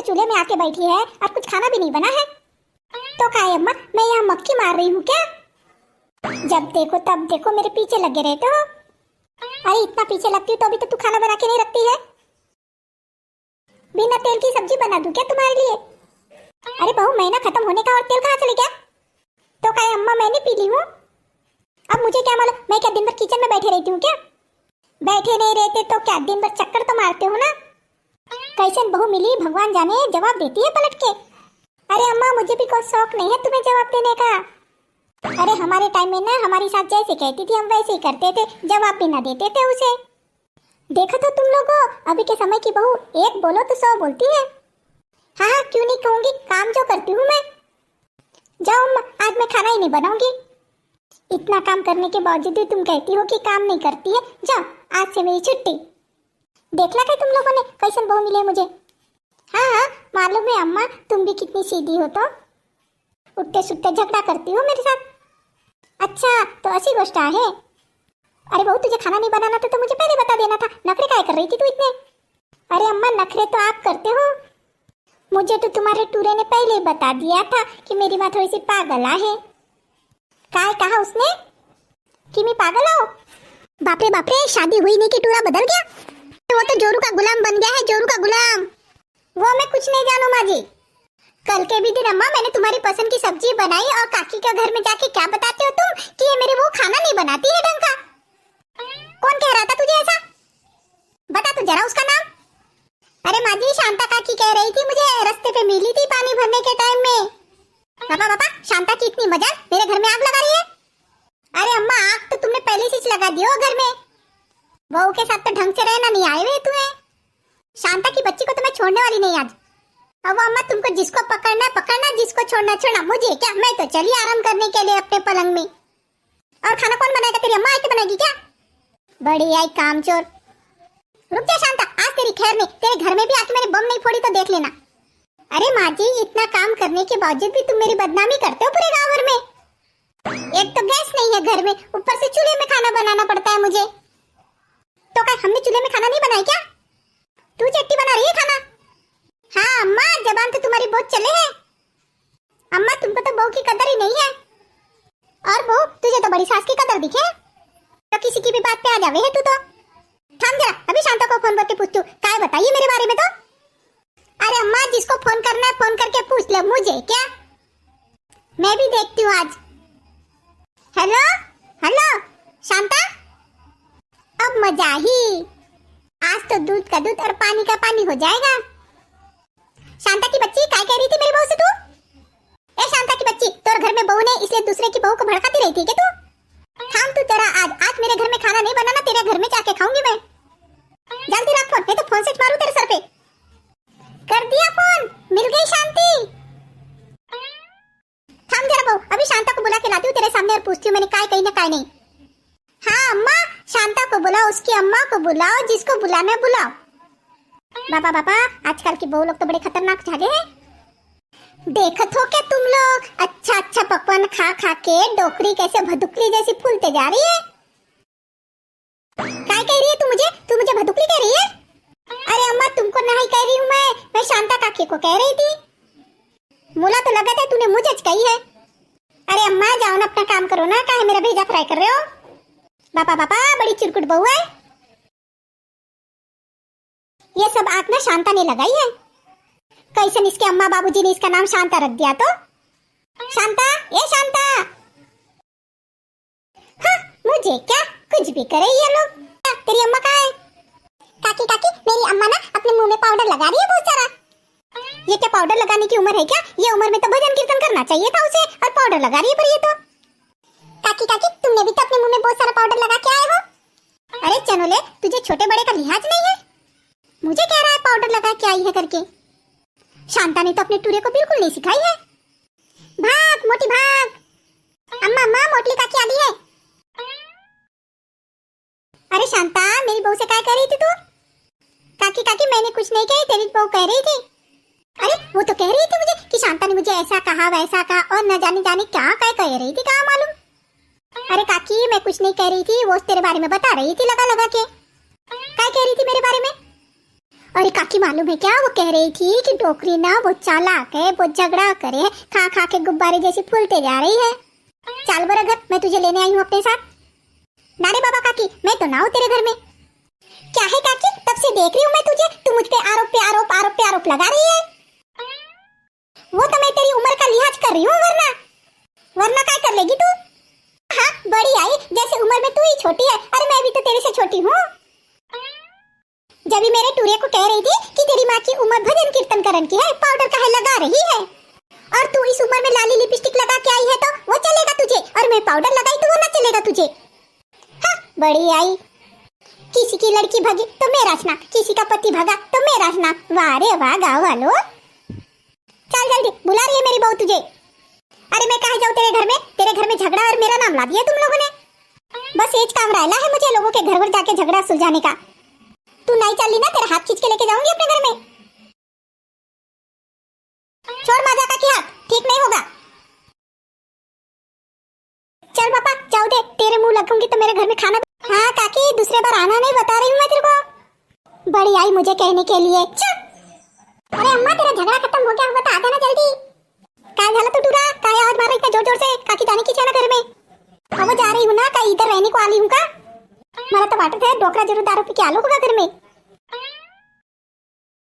चूल्हे में आके बैठी है और कुछ खाना भी नहीं बना है। तो काय अम्मा, मैं यहाँ मक्खी मार रही हूँ क्या? जब देखो तब देखो मेरे पीछे लगे रहते हो। अरे इतना पीछे लगती हो तो अभी तो तू खाना बना के नहीं रखती है। बिना तेल की सब्जी बना दूं क्या तुम्हारे लिए? अरे बहू, महीना खत्म होने का और तेल कहाँ चले गया? तो काय अम्मा, मैंने पी ली हूँ। अब मुझे क्या मालूम, मैं क्या दिन भर किचन में बैठे रहती हूँ क्या? बैठे नहीं रहते तो क्या दिन भर चक्कर तो मारते हो ना। कैसे बहू मिली भगवान जाने, जवाब देती है पलट के। अरे अम्मा, मुझे भी कोई शौक नहीं है तुम्हें जवाब देने का। अरे हमारे टाइम में ना हमारी साथ जैसे कहती थी हम वैसे ही करते थे, जवाब भी ना देते थे उसे। देखो तो तुम लोगों, अभी के समय की बहू एक बोलो तो 100 बोलती है। हाँ हाँ, क्यों नहीं कहूंगी, काम जो करती हूँ मैं। जाओ अम्मा, आज मैं खाना ही नहीं बनाऊंगी। इतना काम करने के बावजूद तुम कहती हो कि काम नहीं करती है। जाओ, आज से मेरी छुट्टी। देखला क्या तुम लोगों ने कैसन बहू मिले मुझे? हाँ हाँ, मालूम है अम्मा, तुम भी कितनी सीधी हो। तो उठते सुठते झगड़ा करती हो मेरे साथ। अच्छा, तो ऐसी गोष्ट है। अरे बहू, तुझे खाना नहीं बनाना था तो मुझे पहले बता देना था। नखरे काय कर रही थी तू इतने? अरे अम्मा, नखरे तो आप करते हो। मुझे तो तुम्हारे टूरे ने पहले ही बता दिया था कि मेरी माँ थोड़ी सी पागल है। काय कहा उसने कि मैं पागल हूँ? बाप रे, शादी हुई नहीं कि टूरा बदल गया? वो तो जोरू का गुलाम बन गया है, जोरू का गुलाम। वो मैं कुछ नहीं जानू माँ जी। कल के भी दिन अम्मा मैंने तुम्हारी पसंद की सब्जी बनाई और काकी के घर में जाके क्या बताते हो तुम कि ये मेरे वो खाना नहीं बनाती है ढंग का। कौन कह रहा था तुझे ऐसा? बता तो जरा उसका नाम। अरे माँ जी, शांता काकी कह रही थी, मुझे रास्ते पे मिली थी पानी भरने के टाइम में। पापा, शांता की इतनी मजाक, मेरे घर में आग लगा रही है। अरे अम्मा, आग तो तुमने पहले से लगा दी हो घर में। बहू के साथ तो ढंग से रहना नहीं आए हुए तुम्हें। शांता की बच्ची को तो मैं छोड़ने वाली नहीं आज। अब अम्मा, तुमको जिसको पकड़ना पकड़ना, जिसको छोड़ना छोड़ना, मुझे क्या, मैं तो चली आराम करने के लिए अपने पलंग में। और खाना कौन बनाएगा? तेरी अम्मा आके बनाएगी क्या? बड़ी आई कामचोर। रुक जा शांता, आज तेरी खैर नहीं। तेरे घर में भी आके मैंने बम नहीं फोड़ी तो देख लेना। अरे माँ जी, इतना काम करने के बावजूद भी तुम मेरी बदनामी करते हो पूरे गाँव भर में। एक तो गैस नहीं है घर में, ऊपर से चूल्हे में खाना बनाना पड़ता है मुझे। तो क्या हमने चूल्हे में खाना नहीं बनाया क्या? तू चट्टी बना रही है खाना? हाँ अम्मा, जबान तो तुम्हारी बहुत चले है। अम्मा, तुमको तो बहू की कदर ही नहीं है। और बहू, तुझे तो बड़ी सास की कदर दिखे तो किसी की भी बात पे आ जावे है तू तो। थाम जरा, अभी शांता को फोन करके पूछती हूँ, काय बताइए मेरे बारे में तो। अरे अम्मा, जिसको फोन करना है फोन करके पूछ ले, मुझे क्या। मैं भी देखती हूँ आज। हेलो हेलो शांता, अब मजा ही। आज तो दूध का दूध और पानी का पानी हो जाएगा। शांता की बच्ची, काय कह रही थी मेरी बहू से तू? ए शांता की बच्ची, तोर घर में बहू ने इसलिए दूसरे की बहू को भड़काती रहती है क्या तू? थाम तू जरा, आज मेरे घर में खाना नहीं बनाना, तेरे घर में जाके खाऊंगी मैं। जल्दी रख फोन, नहीं तो फोन से मारूं तेरे सर पे। कर दिया फोन, मिल गई शांति। थाम जरा बहू, अभी शांता को बुला के लाती हूँ तेरे सामने और पूछती हूँ मैंने काय कही ना काय नहीं। हाँ अम्मा, शांता को बुलाओ, उसकी अम्मा को बुलाओ, जिसको बुलाना है बुलाओ। बाबा, आजकल की बहू लोग तो बड़े खतरनाक झागे हैं। देखत हो क्या तुम लोग, अच्छा पकवान खा खा के डोकरी कैसे भदुकली जैसी फूलते जा रही है। क्या कह रही है तू मुझे भदुकली कह रही है? अरे अम्मा, तुमको नहीं कह रही हूँ मैं शांता काकी को कह रही थी। मुला तो लगा था तूने मुझे कही है। अरे अम्मा, जाओ ना, अपना काम करो ना, काहे मेरा भेजा फ्राई कर रहे हो? बापा, बड़ी चिरकुट बहू है। ये सब आग ना शांता ने लगाई है। कैसन इसके अम्मा बाबूजी ने इसका नाम शांता रख दिया तो। शांता, ये शांता। हाँ, मुझे क्या, कुछ भी करे ये लोग। तेरी अम्मा कहाँ है? काकी, मेरी अम्मा ना अपने मुंह में पाउडर लगा रही है बहुत सारा। ये क्या पाउडर लगाने की उम्र है क्या? ये उम्र में तो भजन कीर्तन करना चाहिए था उसे, और पाउडर लगा रही है पर ये तो। काकी, तुमने भी तो अपने मुंह में बहुत सारा पाउडर लगा के आए हो। अरे चनोले, तुझे छोटे बड़े का लिहाज नहीं है? मुझे कह रहा है पाउडर लगा के आई है करके। शांता ने तो अपने टूरे को बिल्कुल नहीं सिखाई है। भाग मोटी भाग। अम्मा, मोटली काकी आ गई है। अरे शांता, मेरी बहू से क्या कह रही थी तू? काकी, मैंने कुछ नहीं कही, तेरी बहू कह रही थी। अरे वो तो कह रही थी मुझे कि शांता ने मुझे ऐसा कहा वैसा कहा, और न जाने क्या कह रही थी, क्या मालूम। अरे काकी, मैं कुछ नहीं कह रही थी, वो तेरे बारे में बता रही थी लगा के। क्या कह रही थी मेरे बारे में? अरे काकी मालूम है क्या, वो कह रही थी कि टोकरी ना बहुत चालाक है, बहुत झगड़ा करे, खा खा के गुब्बारे जैसी फूलते जा रही है। चल बड़ा घर, मैं तुझे लेने आई हूँ अपने साथ। ना रे बाबा काकी, मैं तो ना हूँ तेरे घर में। क्या है काकी, तब से देख रही हूँ मैं तुझे, तू मुझ पे आरोप पे आरोप आरोप पे आरोप लगा रही है। वो तो मैं तेरी उम्र का लिहाज कर रही हूँ, वरना वरना क्या कर लेगी तू? हाँ बड़ी आई, जैसे उम्र में तू ही छोटी है, अरे मैं भी तो तेरे से छोटी हूँ। जब भी मेरे टूरे को कह रही थी कि तेरी माँ की उम्र भजन कीर्तन करन की है, पाउडर काहे लगा रही है, और तू इस उम्र में लाली लिपस्टिक लगा के आई है तो वो चलेगा तुझे, और मैं पाउडर लगाई तो वो ना चलेगा तुझे। हाँ बड़ी आई, किसी की लड़की भगी तो मेरा हंसना, किसी का पति भगा तो मेरा हंसना, वाह रे वाह गाँव वालों। चल जल्दी, बुला रही है मेरी बहू तुझे। अरे मैं कहाँ जाऊँ तेरे घर में, तेरे घर में झगड़ा और मेरा नाम ला दिया तुम लोगों ने। बस एज काम रहला है मुझे लोगों के घर पर जाके झगड़ा सुलझाने का। तू नहीं चली ना, तेरा हाथ खींच के लेके जाऊंगी अपने घर में। छोड़ माजा का हाथ, ठीक नहीं होगा। चल पापा जाओ दे, तेरे मुंह लगूंगी तो मेरे घर में खाना। हाँ काकी, दूसरे बार आना नहीं, बता रही हूँ मैं तेरे को। बड़ी आई मुझे कहने के लिए। अरे अम्मा तेरा झगड़ा खत्म हो गया, बता देना जल्दी। काय झाला तू टूरा, काय आवाज मार रही इतना जोर जोर से, काकी जाने की छे ना घर में। अब जा रही हूँ ना, का इधर रहने को आली हूँ का? मला तो वाटत है डोकरा जरूर दारू पी के आलो होगा घर में।